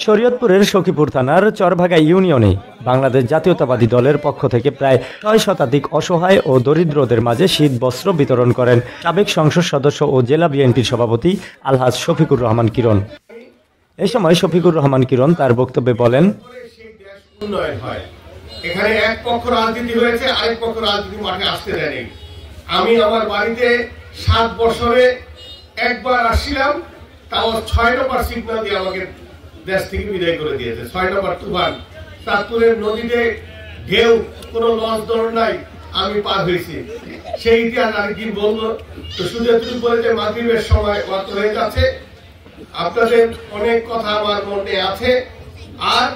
শরীয়তপুরের সখীপুর থানার চরভাগা ইউনিয়নে বাংলাদেশ জাতীয়তাবাদী দলের পক্ষ থেকে প্রায় ৬ শতাধিক অসহায় ও দরিদ্রদের মাঝে শীত বস্ত্র বিতরণ করেন সাবেক সংসদ সদস্য ও জেলা বিএনপির সভাপতি আলহাজ শফিকুর রহমান কিরণ। এ সময় শফিকুর রহমান কিরণ তার বক্তব্যে বলেন, এখানে এক পক্ষ রাজনীতি হয়েছে, আরেক পক্ষ রাজনীতি মাঠে আসতে দেয়নি। আমি আমার বাড়িতে ৭ বছরে একবার আসছিলাম, তাও ৬ নম্বর সিগন্যাল দিয়ে আমাকে দেশ থেকে বিদায় করে দিয়েছে। ৬ নম্বর তুফান, চাঁদপুরের নদীতে ঢেউ, কোনো লঞ্চ দর নাই, আমি পার হয়েছি। সেই ইতিহাস আর কি বলবো। তো শুধু এটুকু বলে যে মাগরিবের সময় ওয়াক্ত হয়ে যাচ্ছে, আপনাদের অনেক কথা আমার মনে আছে, আর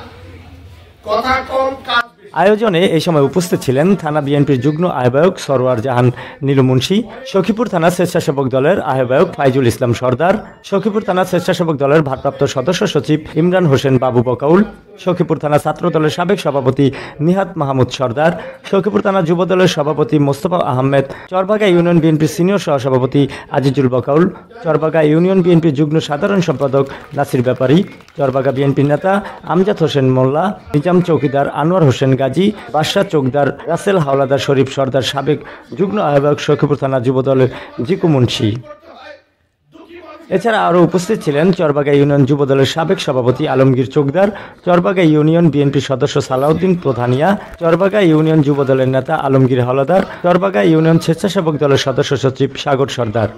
কথা কম কাজ। আয়োজনে এই সময় উপস্থিত ছিলেন থানা বিএনপির যুগ্ম আহ্বায়ক সরওয়ার জাহান নীলু মুন্সি, সখীপুর থানা স্বেচ্ছাসেবক দলের আহ্বায়ক ফাইজুল ইসলাম সর্দার, সখীপুর থানা স্বেচ্ছাসেবক দলের ভারপ্রাপ্ত সদস্য সচিব ইমরান হোসেন বাবু বকাউল, সখীপুর থানা ছাত্র দলের সাবেক সভাপতি নিহাত মাহমুদ সর্দার, সখীপুর থানা যুব দলের সভাপতি মোস্তফা আহমেদ, চরভাগা ইউনিয়ন বিএনপির সিনিয়র সহসভাপতি আজিজুল বকাউল, চরভাগা ইউনিয়ন বিএনপির যুগ্ম সাধারণ সম্পাদক নাসির ব্যাপারী, চরভাগা বিএনপির নেতা আমজাদ হোসেন মোল্লা, নিজাম চৌকিদার আনোয়ার হোসেন গাজী, বাদশাহ চৌকদার, রাসেল হাওলাদার, শরীফ সর্দার, সাবেক যুগ্ম আহ্বায়ক সখীপুর থানা যুব দলের জিকু মুন্সি। এছাড়া আরও উপস্থিত ছিলেন চরভাগা ইউনিয়ন যুব দলের সাবেক সভাপতি আলমগীর চৌকদার, চরভাগা ইউনিয়ন বিএনপির সদস্য সালাউদ্দিন প্রধানিয়া, চরভাগা ইউনিয়ন যুব দলের নেতা আলমগীর হাওলাদার, চরভাগা ইউনিয়ন স্বেচ্ছাসেবক দলের সদস্য সচিব সাগর সর্দার।